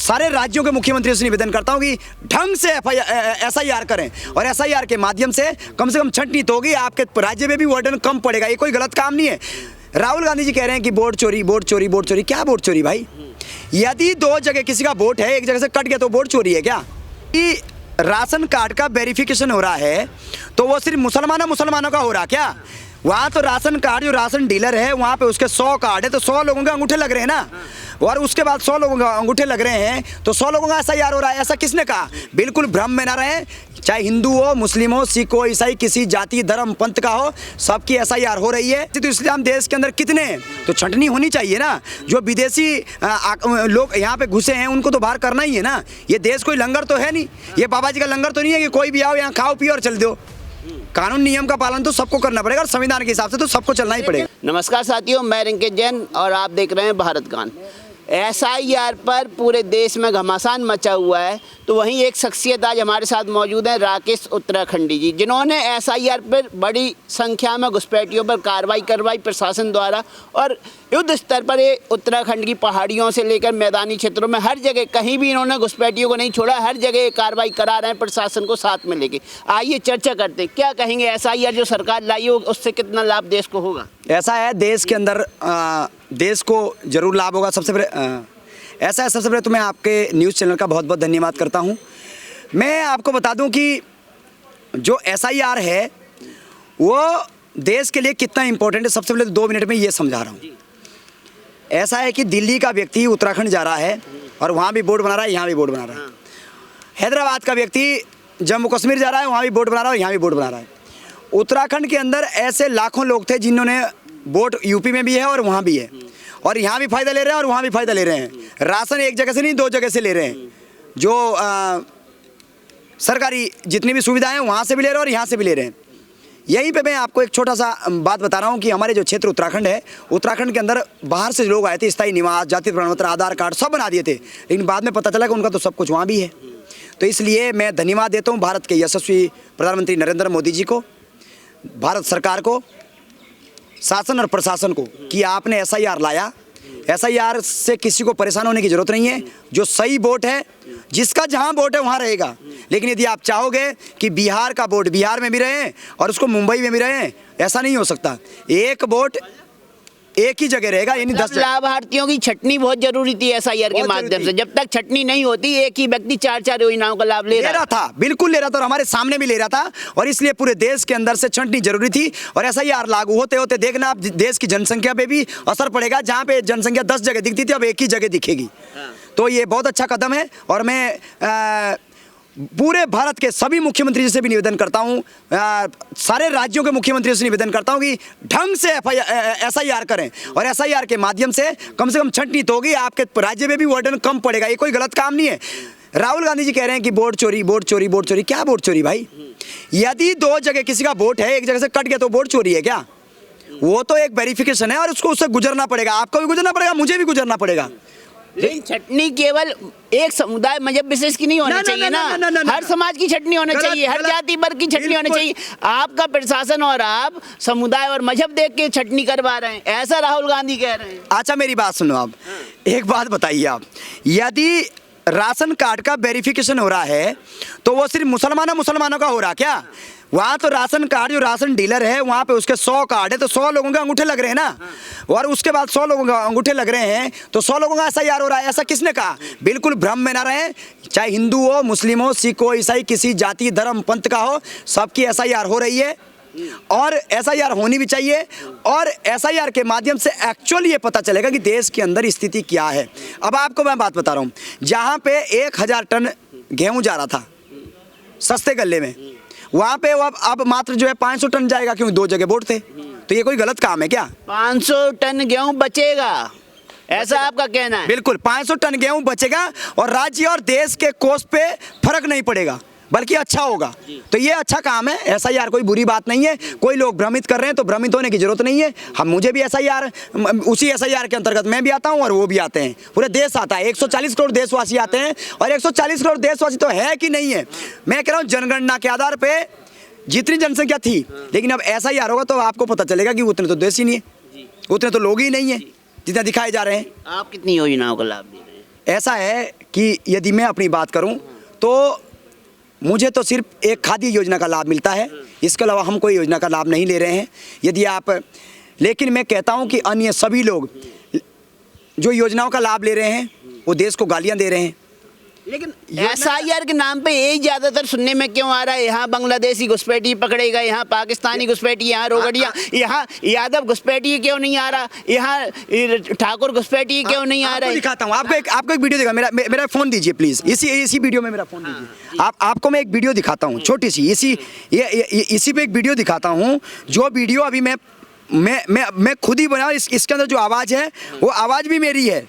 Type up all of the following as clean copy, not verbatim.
सारे राज्यों के मुख्यमंत्रियों से निवेदन करता हूं कि ढंग से SIR करें और SIR के माध्यम से कम छंटनी तो होगी, आपके राज्य में भी वर्डन कम पड़ेगा। ये कोई गलत काम नहीं है। राहुल गांधी जी कह रहे हैं कि वोट चोरी वोट चोरी वोट चोरी। क्या वोट चोरी भाई? यदि 2 जगह किसी का वोट है, एक जगह से कट गया तो वोट चोरी है क्या? कि राशन कार्ड का वेरिफिकेशन हो रहा है तो वो सिर्फ मुसलमानों का हो रहा क्या? वहाँ तो राशन कार्ड, जो राशन डीलर है वहाँ पे उसके 100 कार्ड है तो 100 लोगों के अंगूठे लग रहे हैं ना, और उसके बाद 100 लोगों का अंगूठे लग रहे हैं तो 100 लोगों का SIR हो रहा है। ऐसा किसने कहा? बिल्कुल भ्रम में ना रहे, चाहे हिंदू हो, मुस्लिम हो, सिख हो, ईसाई, किसी जाति धर्म पंथ का हो, सबकी SIR हो रही है। तो इसलिए हम देश के अंदर कितने हैं तो छंटनी होनी चाहिए ना। जो विदेशी लोग यहाँ पे घुसे हैं उनको तो बाहर करना ही है ना। ये देश कोई लंगर तो है नहीं, ये बाबा जी का लंगर तो नहीं है कि कोई भी आओ यहाँ खाओ पियो और चल दो। कानून नियम का पालन तो सबको करना पड़ेगा और संविधान के हिसाब से तो सबको चलना ही पड़ेगा। नमस्कार साथियों, मैं रिंकेश जैन और आप देख रहे हैं भारत गान। SIR पर पूरे देश में घमासान मचा हुआ है, तो वहीं एक शख्सियत आज हमारे साथ मौजूद हैं, राकेश उत्तराखंडी जी, जिन्होंने SIR पर बड़ी संख्या में घुसपैठियों पर कार्रवाई करवाई प्रशासन द्वारा, और युद्ध स्तर पर ये उत्तराखंड की पहाड़ियों से लेकर मैदानी क्षेत्रों में हर जगह कहीं भी इन्होंने घुसपैठियों को नहीं छोड़ा, हर जगह कार्रवाई करा रहे हैं प्रशासन को साथ में लेके। आइए चर्चा करते हैं, क्या कहेंगे SIR जो सरकार लाई हो उससे कितना लाभ देश को होगा? ऐसा है, देश के अंदर देश को जरूर लाभ होगा। सबसे पहले तो मैं आपके न्यूज़ चैनल का बहुत बहुत धन्यवाद करता हूं। मैं आपको बता दूं कि जो SIR है वो देश के लिए कितना इम्पोर्टेंट है, सबसे पहले तो 2 मिनट में ये समझा रहा हूं। ऐसा है कि दिल्ली का व्यक्ति उत्तराखंड जा रहा है और वहाँ भी बोर्ड बना रहा है, यहाँ भी बोर्ड बना रहा है। हैदराबाद का व्यक्ति जम्मू कश्मीर जा रहा है, वहाँ भी बोर्ड बना रहा है और यहाँ भी बोर्ड बना रहा है। उत्तराखंड के अंदर ऐसे लाखों लोग थे जिन्होंने वोट यूपी में भी है और वहाँ भी है, और यहाँ भी फ़ायदा ले रहे हैं और वहाँ भी फ़ायदा ले रहे हैं। राशन एक जगह से नहीं 2 जगह से ले रहे हैं। जो सरकारी जितनी भी सुविधाएं हैं वहाँ से भी ले रहे हैं और यहाँ से भी ले रहे हैं। यहीं पे मैं आपको एक छोटा सा बात बता रहा हूँ कि हमारे जो क्षेत्र उत्तराखंड है, उत्तराखंड के अंदर बाहर से लोग आए थे, स्थायी निवास, जाति प्रमाण पत्र, आधार कार्ड सब बना दिए थे, लेकिन बाद में पता चला कि उनका तो सब कुछ वहाँ भी है। तो इसलिए मैं धन्यवाद देता हूँ भारत के यशस्वी प्रधानमंत्री नरेंद्र मोदी जी को, भारत सरकार को, शासन और प्रशासन को कि आपने SIR लाया। SIR से किसी को परेशान होने की ज़रूरत नहीं है। जो सही वोट है, जिसका जहां वोट है वहां रहेगा। लेकिन यदि आप चाहोगे कि बिहार का वोट बिहार में भी रहे और उसको मुंबई में भी रहे, ऐसा नहीं हो सकता। एक वोट एक ही जगह रहेगा, यानी 10 लाभार्थियों की छटनी बहुत जरूरी थी SIR के माध्यम से। जब तक छटनी नहीं होती एक ही व्यक्ति 4 योजनाओं का लाभ ले रहा था, बिल्कुल ले रहा था और हमारे सामने भी ले रहा था, और इसलिए पूरे देश के अंदर से छंटनी जरूरी थी। और SIR लागू होते होते देखना आप देश की जनसंख्या पे भी असर पड़ेगा। जहाँ पे जनसंख्या 10 जगह दिखती थी अब एक ही जगह दिखेगी। तो ये बहुत अच्छा कदम है और मैं पूरे भारत के सभी मुख्यमंत्री जी से भी निवेदन करता हूं, सारे राज्यों के मुख्यमंत्रियों से निवेदन करता हूं कि ढंग से SIR करें और SIR के माध्यम से कम छंटनी तो होगी, आपके राज्य में भी वर्डन कम पड़ेगा। ये कोई गलत काम नहीं है। राहुल गांधी जी कह रहे हैं कि वोट चोरी वोट चोरी वोट चोरी। क्या वोट चोरी भाई? यदि 2 जगह किसी का वोट है, एक जगह से कट गया तो वोट चोरी है क्या? वो तो एक वेरिफिकेशन है और उससे गुजरना पड़ेगा। आपको भी गुजरना पड़ेगा, मुझे भी गुजरना पड़ेगा। लेकिन छटनी केवल एक समुदाय मजहब विशेष की नहीं होनी चाहिए ना, हर समाज की छटनी होनी चाहिए, हर जाति वर्ग की छटनी होनी चाहिए। आपका प्रशासन और आप समुदाय और मजहब देख के छटनी करवा रहे हैं, ऐसा राहुल गांधी कह रहे हैं। अच्छा मेरी बात सुनो आप, एक बात बताइए आप, यदि राशन कार्ड का वेरिफिकेशन हो रहा है तो वो सिर्फ मुसलमानों का हो रहा क्या? वहाँ तो राशन कार्ड, जो राशन डीलर है वहाँ पे उसके 100 कार्ड है तो 100 लोगों के अंगूठे लग रहे हैं ना, और उसके बाद 100 लोगों का अंगूठे लग रहे हैं तो 100 लोगों का SIR हो रहा है। ऐसा किसने कहा? बिल्कुल भ्रम में ना रहे, चाहे हिंदू हो, मुस्लिम हो, सिख हो, ईसाई, किसी जाति धर्म पंथ का हो, सबकी SIR हो रही है और SIR होनी भी चाहिए। और SIR के माध्यम से एक्चुअली ये पता चलेगा कि देश के अंदर स्थिति क्या है। अब आपको मैं बात बता रहा हूँ, जहाँ पे 1000 टन गेहूँ जा रहा था सस्ते गले में, वहाँ पे अब मात्र जो है 500 टन जाएगा, क्योंकि 2 जगह वोट थे। तो ये कोई गलत काम है क्या? 500 टन गेहूं बचेगा, ऐसा आपका कहना है? बिल्कुल 500 टन गेहूं बचेगा और राज्य और देश के कोष पे फर्क नहीं पड़ेगा, बल्कि अच्छा होगा। तो ये अच्छा काम है। SIR कोई बुरी बात नहीं है। कोई लोग भ्रमित कर रहे हैं तो भ्रमित होने की जरूरत नहीं है। मुझे भी SIR, उसी SIR के अंतर्गत मैं भी आता हूं और वो भी आते हैं, पूरे देश आता है। 140 करोड़ देशवासी आते हैं और 140 करोड़ देशवासी तो है कि नहीं है। मैं कह रहा हूँ जनगणना के आधार पे जितनी जनसंख्या थी, लेकिन अब SIR होगा तो आपको पता चलेगा कि उतने तो देश ही नहीं है, उतने तो लोग ही नहीं है जितना दिखाए जा रहे हैं। आप कितनी योजनाओं का लाभ दे रहे हैं? ऐसा है कि यदि मैं अपनी बात करूं तो मुझे तो सिर्फ एक खादी योजना का लाभ मिलता है, इसके अलावा हम कोई योजना का लाभ नहीं ले रहे हैं। यदि आप, लेकिन मैं कहता हूं कि अन्य सभी लोग जो योजनाओं का लाभ ले रहे हैं वो देश को गालियां दे रहे हैं। लेकिन SIR के नाम पे यही ज्यादातर सुनने में क्यों आ रहा है? यहाँ बांग्लादेशी घुसपैठी पकड़ेगा, यहाँ पाकिस्तानी घुसपैठी, यहाँ रोगड़िया, यहाँ यादव घुसपैठी क्यों नहीं आ रहा, यहाँ ठाकुर घुसपैठी क्यों नहीं आ रहा है? दिखाता हूँ आपको एक वीडियो दिखा, मेरा फोन दीजिए प्लीज, इसी वीडियो में मेरा फोन दीजिए। आपको मैं एक वीडियो दिखाता हूँ छोटी सी, इसी पे एक वीडियो दिखाता हूँ, जो वीडियो अभी मैं खुद ही बना, इसके अंदर जो आवाज़ है वो आवाज़ भी मेरी है।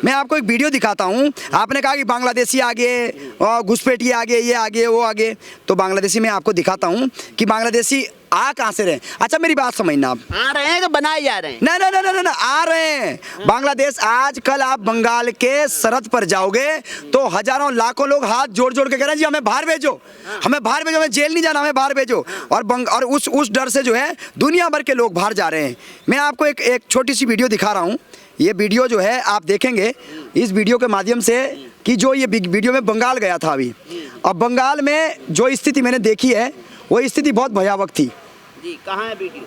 मैं आपको एक वीडियो दिखाता हूँ। आपने कहा कि बांग्लादेशी आगे और घुसपैठी आगे, ये आगे वो आगे, तो बांग्लादेशी मैं आपको दिखाता हूँ कि बांग्लादेशी आ कहाँ से रहे। अच्छा मेरी बात समझना, आप आ रहे हैं कि बनाए जा रहे हैं? ना आ रहे हैं। बांग्लादेश, आज कल आप बंगाल के सरहद पर जाओगे तो हजारों लाखों लोग हाथ जोड़ जोड़ के कह रहे हैं जी हमें बाहर भेजो, हमें बाहर भेजो, हमें जेल नहीं जाना, हमें बाहर भेजो। और उस डर से जो है दुनिया भर के लोग बाहर जा रहे हैं। मैं आपको एक छोटी सी वीडियो दिखा रहा हूँ। ये वीडियो जो है आप देखेंगे इस वीडियो के माध्यम से कि जो ये वीडियो में बंगाल गया था अभी, और बंगाल में जो स्थिति मैंने देखी है वो स्थिति बहुत भयावह थी जी। कहाँ है वीडियो?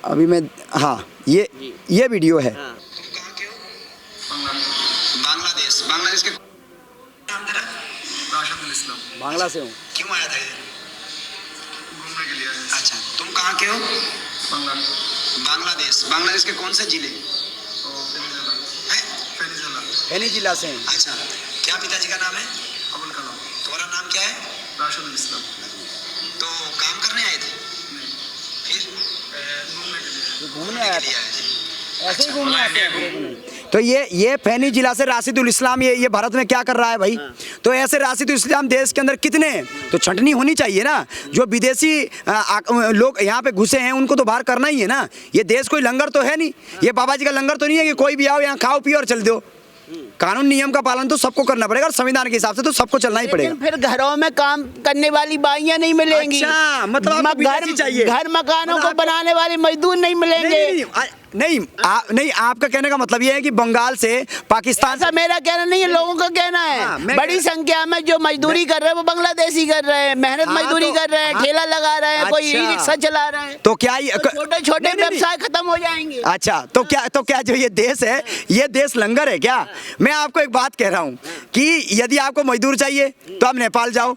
अभी मैं, हाँ ये वीडियो है। हाँ। बांग्लादेश के नाम तेरा? राशिदुल इस्लाम। बांग्ला से हूँ। क्यों आया था इधर? घूमने के लिए आया। अच्छा, तुम कहाँ के हो? बांग्लादेश के कौन से जिले? फैनी जिला से हैं। अच्छा, क्या पिताजी का नाम है? अबुल कलाम। तुम्हारा नाम क्या है? राशिदुल इस्लाम। तो काम करने आए थे? नहीं। फिर घूमने आया था, थे। ऐसे ही घूमने आते हैं। तो ये फैनी जिला से राशिदुल इस्लाम ये भारत में क्या कर रहा है भाई? तो ऐसे राशिदुल इस्लाम देश के अंदर कितने हैं? तो छंटनी होनी चाहिए ना। जो विदेशी लोग यहाँ पे घुसे हैं उनको तो बाहर करना ही है ना। ये देश कोई लंगर तो है नहीं, ये बाबा जी का लंगर तो नहीं है कि कोई भी आओ यहाँ खाओ पियो और चल दो। कानून नियम का पालन तो सबको करना पड़ेगा और संविधान के हिसाब से तो सबको चलना ही पड़ेगा। फिर घरों में काम करने वाली बाइयां नहीं मिलेंगी। अच्छा, मतलब आपको विदेशी चाहिए। घर मकानों को बनाने वाले मजदूर नहीं मिलेंगे। नहीं, आपका कहने का मतलब ये है कि बंगाल से पाकिस्तान ऐसा मेरा कहना नहीं है, लोगों का कहना हाँ, है। बड़ी संख्या में जो मजदूरी कर रहे हैं वो बांग्लादेशी कर रहे हैं, मेहनत मजदूरी कर रहे हैं, ठेला लगा रहे हैं, कोई ई रिक्शा चला रहे हैं। तो क्या छोटे छोटे व्यवसाय खत्म हो जाएंगे। अच्छा, तो क्या जो ये देश है, ये देश लंगर है क्या? मैं आपको एक बात कह रहा हूँ कि यदि आपको मजदूर चाहिए तो आप नेपाल जाओ,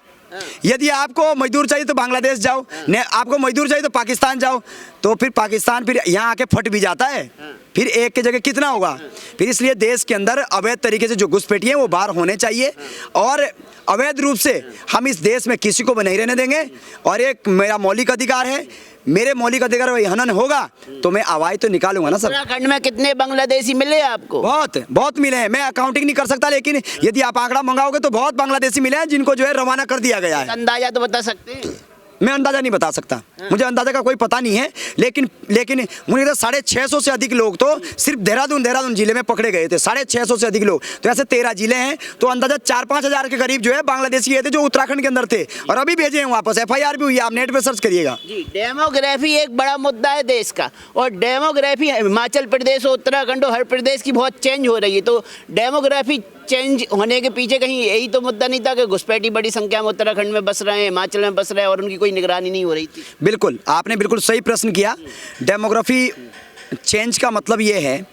यदि आपको मजदूर चाहिए तो बांग्लादेश जाओ, आपको मजदूर चाहिए तो पाकिस्तान जाओ। तो फिर पाकिस्तान फिर यहाँ आके फट भी जाता है, फिर एक की जगह कितना होगा? फिर इसलिए देश के अंदर अवैध तरीके से जो घुसपैठी है वो बाहर होने चाहिए, और अवैध रूप से हम इस देश में किसी को भी नहीं रहने देंगे। और एक मेरा मौलिक अधिकार है, मेरे मौलिक अधिकार में हनन होगा तो मैं आवाज़ तो निकालूंगा ना सर। उत्तराखंड में कितने बांग्लादेशी मिले आपको? बहुत मिले हैं, मैं अकाउंटिंग नहीं कर सकता, लेकिन यदि आप आंकड़ा मंगाओगे तो बहुत बांग्लादेशी मिले हैं जिनको जो है रवाना कर दिया गया है। अंदाजा तो बता सकते हैं? मैं अंदाजा नहीं बता सकता, मुझे अंदाजा का कोई पता नहीं है, लेकिन मुझे लगता है 650 से अधिक लोग तो सिर्फ देहरादून जिले में पकड़े गए थे। 650 से अधिक लोग, तो ऐसे 13 जिले हैं, तो अंदाजा 4-5 हज़ार के करीब जो है बांग्लादेशी गए थे जो उत्तराखंड के अंदर थे, और अभी भेजे हैं वापस। FIR भी हुई है, आप नेट पे सर्च करिएगा जी। डेमोग्राफी एक बड़ा मुद्दा है देश का, और डेमोग्राफी हिमाचल प्रदेश और उत्तराखंड और हर प्रदेश की बहुत चेंज हो रही है। तो डेमोग्राफी चेंज होने के पीछे कहीं यही तो मुद्दा नहीं था कि घुसपैठी बड़ी संख्या में उत्तराखंड में बस रहे हैं, हिमाचल में बस रहे हैं और उनकी कोई निगरानी नहीं हो रही थी? बिल्कुल, आपने बिल्कुल सही प्रश्न किया। डेमोग्राफी चेंज का मतलब ये है,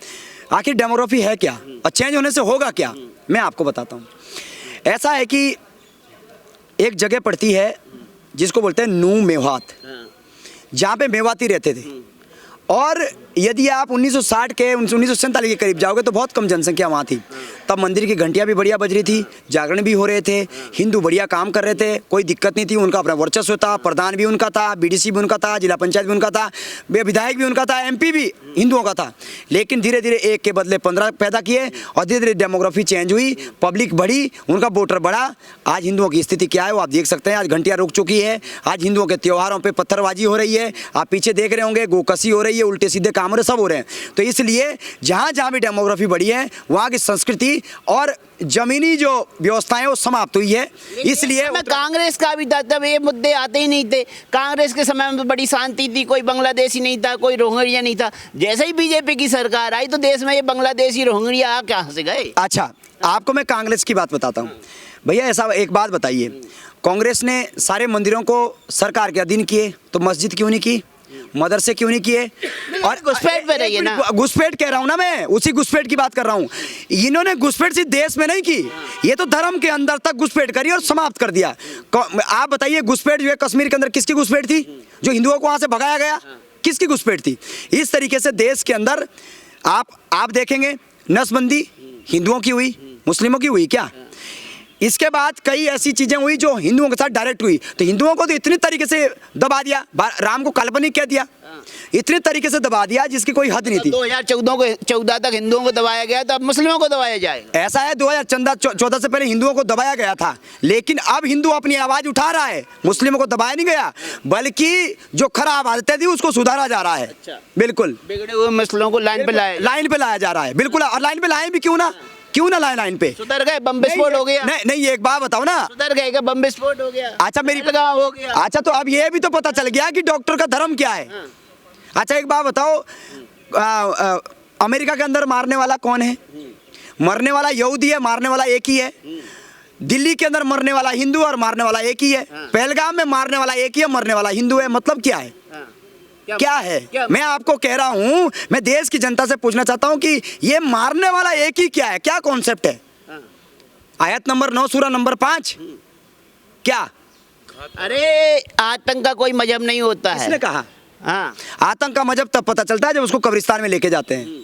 आखिर डेमोग्राफी है क्या और चेंज होने से होगा क्या? मैं आपको बताता हूँ। ऐसा है कि एक जगह पड़ती है जिसको बोलते हैं नू मेवात, जहाँ पे मेवाती रहते थे, और यदि आप 1960 के 1947 के करीब जाओगे तो बहुत कम जनसंख्या वहाँ थी। तब मंदिर की घंटियाँ भी बढ़िया बज रही थी, जागरण भी हो रहे थे, हिंदू बढ़िया काम कर रहे थे, कोई दिक्कत नहीं थी, उनका अपना वर्चस्व था, प्रधान भी उनका था, BDC भी उनका था, जिला पंचायत भी उनका था, विधायक भी उनका था, MP भी हिंदुओं का था। लेकिन धीरे धीरे एक के बदले 15 पैदा किए और धीरे धीरे डेमोग्राफी चेंज हुई, पब्लिक बढ़ी, उनका वोटर बढ़ा। आज हिंदुओं की स्थिति क्या है वो आप देख सकते हैं। आज घंटियाँ रुक चुकी है, आज हिंदुओं के त्योहारों पर पत्थरबाजी हो रही है, आप पीछे देख रहे होंगे, गोकसी हो रही है, उल्टे सीधे काम हो रहे, सब हो रहे हैं। तो इसलिए जहाँ जहाँ भी डेमोग्राफी बढ़ी है वहाँ की संस्कृति गई और जमीनी जो व्यवस्थाएं वो समाप्त हुई है। इसलिए मैं कांग्रेस का भी था, तब ये मुद्दे आते ही नहीं थे। कांग्रेस के समय में तो बड़ी शांति थी, कोई बांग्लादेशी नहीं था, कोई रोहिंग्या नहीं था। जैसे ही बीजेपी की सरकार आई तो देश में ये बांग्लादेशी रोहिंग्या कहाँ से गए। अच्छा, आपको मैं कांग्रेस की बात बताता हूँ भैया। ऐसा एक बात बताइए, कांग्रेस ने सारे मंदिरों को सरकार के अधीन किए तो मस्जिद क्यों नहीं की, मदरसे क्यों नहीं किए? और घुसपैठ पे रही है ना। घुसपैठ कह रहा हूं ना मैं, उसी घुसपैठ की बात कर रहा हूं। इन्होंने घुसपैठ सिर्फ देश में नहीं की, ये तो धर्म के अंदर तक घुसपैठ करी और समाप्त कर दिया। आप बताइए, घुसपैठ जो है कश्मीर के अंदर किसकी घुसपैठ थी? जो हिंदुओं को वहां से भगाया गया, किसकी घुसपैठ थी? इस तरीके से देश के अंदर आप देखेंगे नसबंदी हिंदुओं की हुई, मुस्लिमों की हुई क्या? इसके बाद कई ऐसी चीजें हुई जो हिंदुओं के साथ डायरेक्ट हुई। तो हिंदुओं को तो इतनी तरीके से दबा दिया, राम को काल्पनिक कह दिया, इतनी तरीके से दबा दिया जिसकी कोई हद नहीं थी। 2014 तक हिंदुओं को दबाया गया, तो अब मुस्लिमों को दबाया जाएगा। ऐसा है, 2014 से पहले हिंदुओं को दबाया गया था, लेकिन अब हिंदू अपनी आवाज उठा रहा है। मुस्लिमों को दबाया नहीं गया, बल्कि जो खराब आदतें थी उसको सुधारा जा रहा है। अच्छा। बिल्कुल, बिगड़े हुए मुस्लिमों को लाइन पे लाया जा रहा है। बिल्कुल, और लाइन पे लाए भी क्यों ना लाए लाइन पे? सुधर गए, बम विस्फोट हो गया। नहीं, एक बात बताओ ना, सुधर गए क्या? बम विस्फोट हो गया। अच्छा, मेरी हो गया। अच्छा, तो अब ये भी तो पता चल गया कि डॉक्टर का धर्म क्या है। अच्छा, एक बात बताओ, अमेरिका के अंदर मारने वाला कौन है? मरने वाला यहूदी है, मारने वाला एक ही है। दिल्ली के अंदर मरने वाला हिंदू और मारने वाला एक ही है। पहलगाम में मारने वाला एक ही है, मरने वाला हिंदू है। मतलब क्या है? क्या है? मैं आपको कह रहा हूं, मैं देश की जनता से पूछना चाहता हूं कि ये मारने वाला एक ही क्या है? क्या कॉन्सेप्ट है? आयत नंबर 9 सूरा नंबर 5 क्या? अरे आतंक का कोई मजहब नहीं होता है। किसने कहा? हाँ, आतंक का मजहब तब पता चलता है जब उसको कब्रिस्तान में लेके जाते हैं।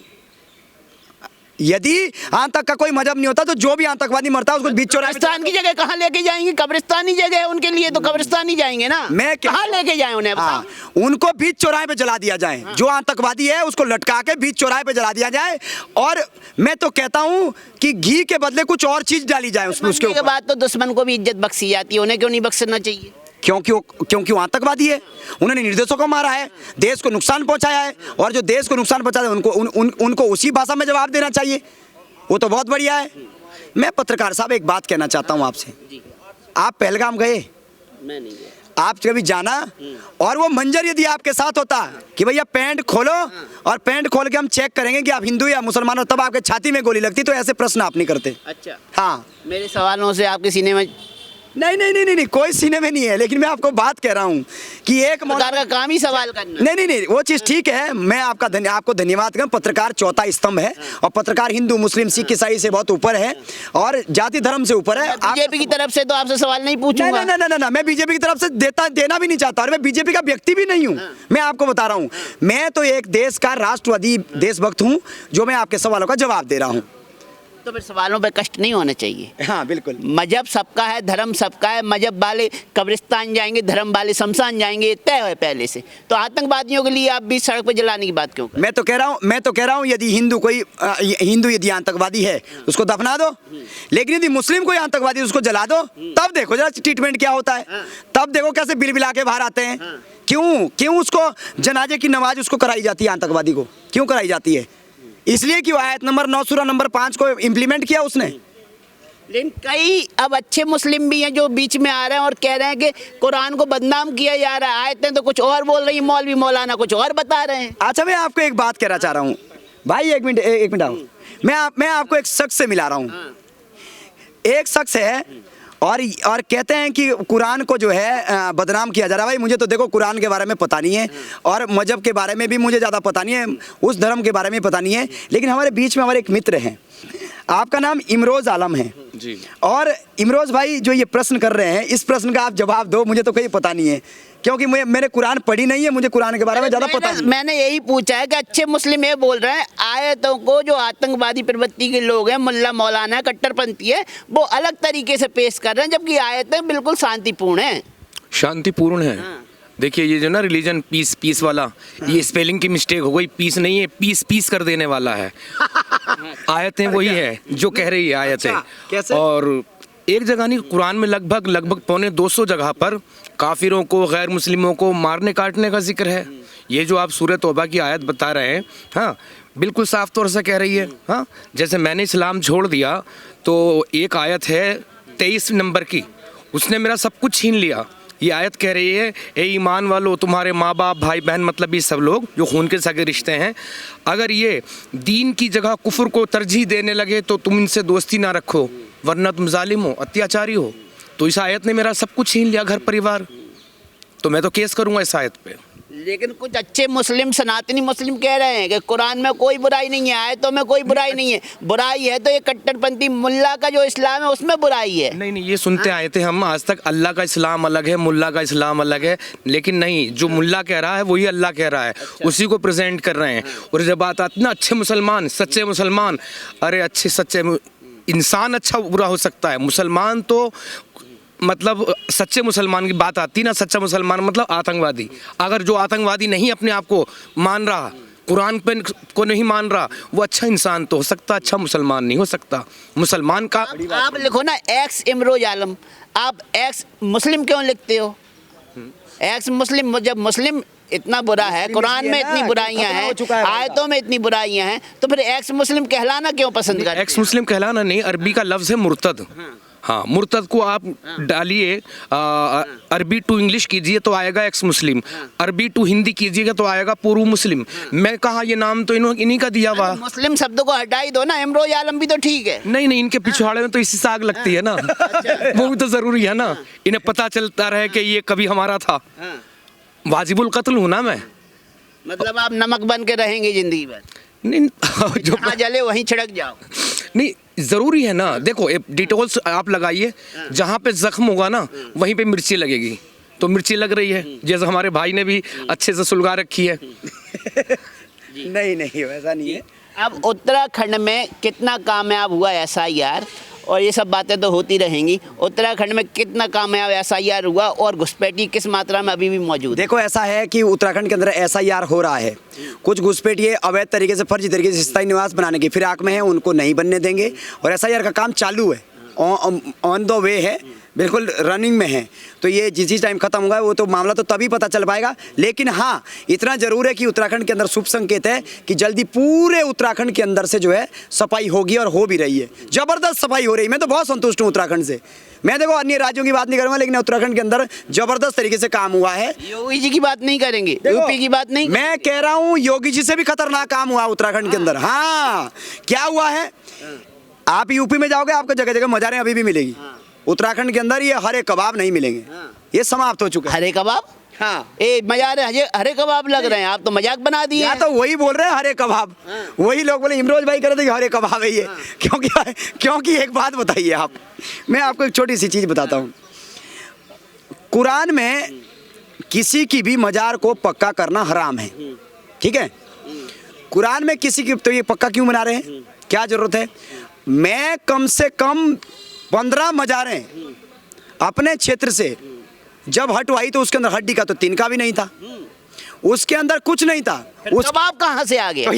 यदि आतंक का कोई मजहब नहीं होता तो जो भी आतंकवादी मरता है उसको बीच चौराहे कब्रिस्तान की जगह कहाँ लेके जाएंगे? कब्रिस्तानी जगह है उनके लिए, तो कब्रिस्तान ही जाएंगे ना। मैं कहाँ लेके जाए उन्हें? हाँ, उनको बीच चौराहे पे जला दिया जाए। जो आतंकवादी है उसको लटका के बीच चौराहे पे जला दिया जाए। और मैं तो कहता हूँ कि घी के बदले कुछ और चीज डाली जाए उसके ऊपर। बाद तो दुश्मन को भी इज्जत बख्शी जाती है, उन्हें क्यों नहीं बख्शना चाहिए? क्योंकि वो आतंकवादी है, उन्होंने निर्दोषों को मारा है, देश को नुकसान पहुंचाया है, और जो देश को नुकसान पहुंचाता है उनको उसी भाषा में जवाब देना चाहिए। वो तो बहुत बढ़िया है। मैं पत्रकार साहब एक बात कहना चाहता हूं आपसे, आप पहलगाम गए? मैं नहीं गया। आप कभी जाना, और वो मंजर यदि आपके साथ होता कि भैया पैंट खोलो और पैंट खोल के हम चेक करेंगे कि आप हिंदू या मुसलमान हो, तब आपके छाती में गोली लगती, तो ऐसे प्रश्न आप नहीं करते। अच्छा, हाँ, मेरे सवालों से आपके सीने में नहीं, कोई सीने में नहीं है, लेकिन मैं आपको बात कह रहा हूँ कि एक पत्रकार का काम ही सवाल करना। नहीं, वो चीज़ ठीक है। मैं आपको धन्यवाद करूँ। पत्रकार चौथा स्तंभ है, और पत्रकार हिंदू मुस्लिम सिख ईसाई से बहुत ऊपर है और जाति धर्म से ऊपर है। बीजेपी की तरफ से तो आपसे सवाल नहीं पूछूंगा। ना, मैं बीजेपी की तरफ से देना भी नहीं चाहता, और मैं बीजेपी का व्यक्ति भी नहीं हूँ। मैं आपको बता रहा हूँ, मैं तो एक देश का राष्ट्रवादी देशभक्त हूँ, जो मैं आपके सवालों का जवाब दे रहा हूँ। तो फिर सवालों पे कष्ट नहीं होना चाहिए। हाँ, बिल्कुल। मजहब सबका है, धर्म सबका है। मजहब वाले कब्रिस्तान जाएंगे, धर्म वाले शमशान जाएंगे, तय है पहले से। तो आतंकवादियों के लिए आप भी सड़क पे जलाने की बात क्यों कर? मैं तो कह रहा हूँ यदि हिंदू यदि आतंकवादी है उसको दफना दो, लेकिन यदि मुस्लिम कोई आतंकवादी उसको जला दो, तब देखो जरा ट्रीटमेंट क्या होता है। तब देखो कैसे बिलबिला के बाहर आते हैं। क्यों उसको जनाजे की नमाज उसको कराई जाती है? आतंकवादी को क्यों कराई जाती है? इसलिए कि आयत नंबर 9 सूरा नंबर 5 को इम्प्लीमेंट किया उसने। लेकिन कई अब अच्छे मुस्लिम भी हैं जो बीच में आ रहे हैं और कह रहे हैं कि कुरान को बदनाम किया जा रहा है। आयतें तो कुछ और बोल रही है, मौलवी मौलाना कुछ और बता रहे हैं। अच्छा, मैं आपको एक बात कहना चाह रहा हूँ भाई, एक मिनट आओ। मैं आपको एक शख्स से मिला रहा हूँ। एक शख्स है और कहते हैं कि कुरान को जो है बदनाम किया जा रहा है। भाई, मुझे तो देखो कुरान के बारे में पता नहीं है, और मजहब के बारे में भी मुझे ज़्यादा पता नहीं है, उस धर्म के बारे में पता नहीं है, लेकिन हमारे बीच में हमारे एक मित्र हैं, आपका नाम इमरोज आलम है जी। और इमरोज भाई जो ये प्रश्न कर रहे हैं, इस प्रश्न का आप जवाब दो। मुझे तो कोई पता नहीं है, क्योंकि मैंने कुरान पढ़ी नहीं है, मुझे कुरान के बारे में ज़्यादा पता नहीं। मैंने यही पूछा है कि अच्छे मुस्लिम ये बोल रहे हैं आयतों को जो आतंकवादी प्रवृत्ति के लोग हैं, मुल्ला मौलाना कट्टरपंथी है, वो अलग तरीके से पेश कर रहे हैं, जबकि आयतें बिल्कुल शांतिपूर्ण है। शांतिपूर्ण है। देखिए, ये जो ना रिलीजन पीस वाला, ये स्पेलिंग की मिस्टेक हो गई। पीस नहीं है, पीस कर देने वाला है। आयतें वही है जो कह रही है आयतें। कैसे? और एक जगह नहीं, कुरान में लगभग 250 जगह पर काफिरों को, गैर मुस्लिमों को मारने काटने का जिक्र है। ये जो आप सूरह तौबा की आयत बता रहे हैं, हाँ, बिल्कुल साफ तौर से कह रही है। हाँ, जैसे मैंने इस्लाम छोड़ दिया तो एक आयत है 23 नंबर की, उसने मेरा सब कुछ छीन लिया। ये आयत कह रही है, ए ईमान वालों, तुम्हारे माँ बाप भाई बहन मतलब ये सब लोग जो खून के सगे रिश्ते हैं, अगर ये दीन की जगह कुफ्र को तरजीह देने लगे तो तुम इनसे दोस्ती ना रखो, वरना तुम जालिम हो, अत्याचारी हो। तो इस आयत ने मेरा सब कुछ छीन लिया, घर परिवार। तो मैं तो केस करूँगा इस आयत पे। लेकिन कुछ अच्छे मुस्लिम, सनातनी मुस्लिम कह रहे हैं कि कुरान में कोई बुराई नहीं है, आयतों में कोई बुराई नहीं है। बुराई है तो ये कट्टरपंथी मुल्ला का जो इस्लाम है उसमें बुराई है। नहीं नहीं, ये सुनते आए थे हम आज तक, अल्लाह का इस्लाम अलग है, मुल्ला का इस्लाम अलग है। लेकिन नहीं, जो मुल्ला कह रहा है वही अल्लाह कह रहा है, उसी को प्रेजेंट कर रहे हैं। और जब बात आती ना अच्छे मुसलमान, सच्चे मुसलमान, अरे अच्छे सच्चे इंसान अच्छा बुरा हो सकता है, मुसलमान तो मतलब सच्चे मुसलमान की बात आती ना, सच्चा मुसलमान मतलब आतंकवादी। अगर जो आतंकवादी नहीं अपने आप को मान रहा, कुरान पे को नहीं मान रहा, वो अच्छा इंसान तो हो सकता, अच्छा मुसलमान नहीं हो सकता। मुसलमान का आप लिखो ना एक्स इमरोज आलम, आप एक्स मुस्लिम क्यों लिखते हो? एक्स मुस्लिम, जब मुस्लिम इतना बुरा है, कुरान में इतनी बुराइयां हैं, आयतों में इतनी बुराइयां हैं, तो फिर एक्स मुस्लिम कहलाना क्यों पसंद करते हैं? एक्स मुस्लिम कहलाना नहीं, अरबी का लफ्ज़ है मुर्तद। हाँ, मुर्तद को आप डालिए, अरबी टू इंग्लिश कीजिए तो आएगा एक्स मुस्लिम, अरबी टू हिंदी कीजिएगा तो आएगा पूर्व मुस्लिम। मैं कहा ये नाम तो इन्हीं का दिया हुआ। मुस्लिम शब्द को हटा ही दो ना, इमरोज आलम भी तो ठीक है। नहीं नहीं, इनके पिछवाड़े में तो इसी से आग लगती है ना। वो भी तो जरूरी है ना, इन्हें पता चलता रहे कि ये कभी हमारा था। वाजिबुल कत्ल हूँ ना मैं। मतलब आप नमक बन के रहेंगे जिंदगी भर? नहीं, जो जहाँ जले वहीं छिड़क जाओ। नहीं, जरूरी है ना। देखो, डिटोल्स आप लगाइए, जहाँ पे जख्म होगा ना वहीं पे मिर्ची लगेगी, तो मिर्ची लग रही है। जैसे हमारे भाई ने भी अच्छे से सुलगा रखी है। नहीं नहीं, वैसा नहीं है। अब उत्तराखंड में कितना कामयाब हुआ SIR, और ये सब बातें तो होती रहेंगी। उत्तराखंड में कितना कामयाब SIR हुआ और घुसपैठी किस मात्रा में अभी भी मौजूद है? देखो, ऐसा है कि उत्तराखंड के अंदर SIR हो रहा है। कुछ घुसपैठिए अवैध तरीके से, फर्जी तरीके से स्थायी निवास बनाने की फिराक में है, उनको नहीं बनने देंगे। और SIR का काम चालू है, ऑन द वे है, बिल्कुल रनिंग में है। तो ये जिस टाइम खत्म होगा वो तो मामला तो तभी पता चल पाएगा। लेकिन हाँ, इतना जरूर है कि उत्तराखंड के अंदर शुभ संकेत है कि जल्दी पूरे उत्तराखंड के अंदर से जो है सफाई होगी, और हो भी रही है। जबरदस्त सफाई हो रही है। मैं तो बहुत संतुष्ट हूँ उत्तराखंड से। मैं देखो अन्य राज्यों की बात नहीं करूँगा, लेकिन उत्तराखंड के अंदर जबरदस्त तरीके से काम हुआ है। योगी जी की बात नहीं करेंगे, यूपी की बात नहीं, मैं कह रहा हूँ योगी जी से भी खतरनाक काम हुआ उत्तराखंड के अंदर। हाँ, क्या हुआ है, आप यूपी में जाओगे आपको जगह जगह मजारें अभी भी मिलेगी। उत्तराखंड के अंदर ये हरे कबाब नहीं मिलेंगे, ये समाप्त हो चुका है। हरे कबाब? हाँ, मजारे हरे कबाब लग रहे हैं, आप तो मजाक बना दिए। या तो वही बोल रहे हैं हरे कबाब, वही लोग बोले, इमरोज भाई कह रहे थे कि हरे कबाब है ये। क्योंकि एक बात बताइए आप, मैं आपको एक छोटी सी चीज बताता हूँ। कुरान में किसी की भी मजार को पक्का करना हराम है, ठीक है? कुरान में किसी की, तो ये पक्का क्यों बना रहे हैं, क्या जरूरत है? मैं कम से कम 15 मजारें अपने क्षेत्र से जब हटवाई तो उसके अंदर हड्डी का तो तिनका भी नहीं था, उसके अंदर कुछ नहीं था। उस कबाब कहाँ से आ गया?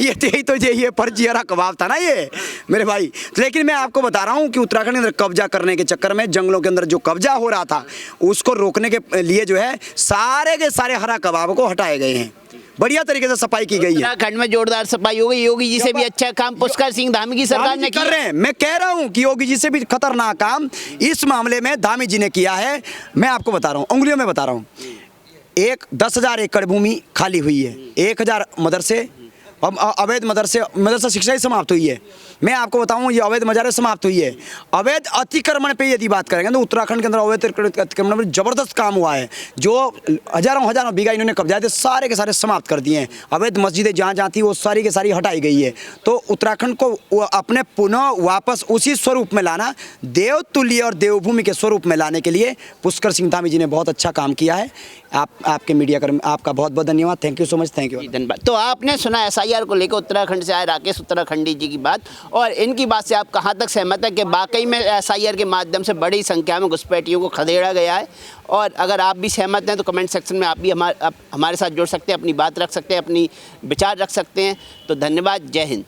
तो ये फर्जी हरा कबाब था ना ये मेरे भाई। लेकिन मैं आपको बता रहा हूँ कि उत्तराखंड के अंदर कब्जा करने के चक्कर में, जंगलों के अंदर जो कब्जा हो रहा था उसको रोकने के लिए जो है सारे के सारे हरा कबाब को हटाए गए हैं। बढ़िया तरीके से सफाई की गई है। उत्तराखंड में जोरदार सफाई हो गई। योगी जी से भी अच्छा काम पुष्कर सिंह धामी की सरकार ने कर रहे हैं। मैं कह रहा हूं कि योगी जी से भी खतरनाक काम इस मामले में धामी जी ने किया है। मैं आपको बता रहा हूं, उंगलियों में बता रहा हूं। 10,000 एकड़ भूमि खाली हुई है, 1,000 मदरसे, अवैध मदरसा शिक्षा ही समाप्त हुई है। मैं आपको बताऊं, ये अवैध मजारें समाप्त हुई है। अवैध अतिक्रमण पे यदि बात करेंगे तो उत्तराखंड के अंदर अवैध अतिक्रमण में जबरदस्त काम हुआ है। जो हजारों बीघा इन्होंने कब्जा थे, सारे के सारे समाप्त कर दिए हैं। अवैध मस्जिदें जहाँ जहाँ थी वो सारी की सारी हटाई गई है। तो उत्तराखंड को अपने पुनः वापस उसी स्वरूप में लाना, देवतुल्य और देवभूमि के स्वरूप में लाने के लिए पुष्कर सिंह धामी जी ने बहुत अच्छा काम किया है। आपके मीडिया कर्मी, आपका बहुत बहुत धन्यवाद। Thank you so much. Thank you, धन्यवाद। तो आपने सुना SIR को लेकर उत्तराखंड से आए राकेश उत्तराखंडी जी की बात, और इनकी बात से आप कहाँ तक सहमत है कि वाकई में SIR के माध्यम से बड़ी संख्या में घुसपैठियों को खदेड़ा गया है? और अगर आप भी सहमत हैं तो कमेंट सेक्शन में आप भी हमारे साथ जुड़ सकते हैं, अपनी बात रख सकते हैं, अपनी विचार रख सकते हैं। तो धन्यवाद, जय हिंद।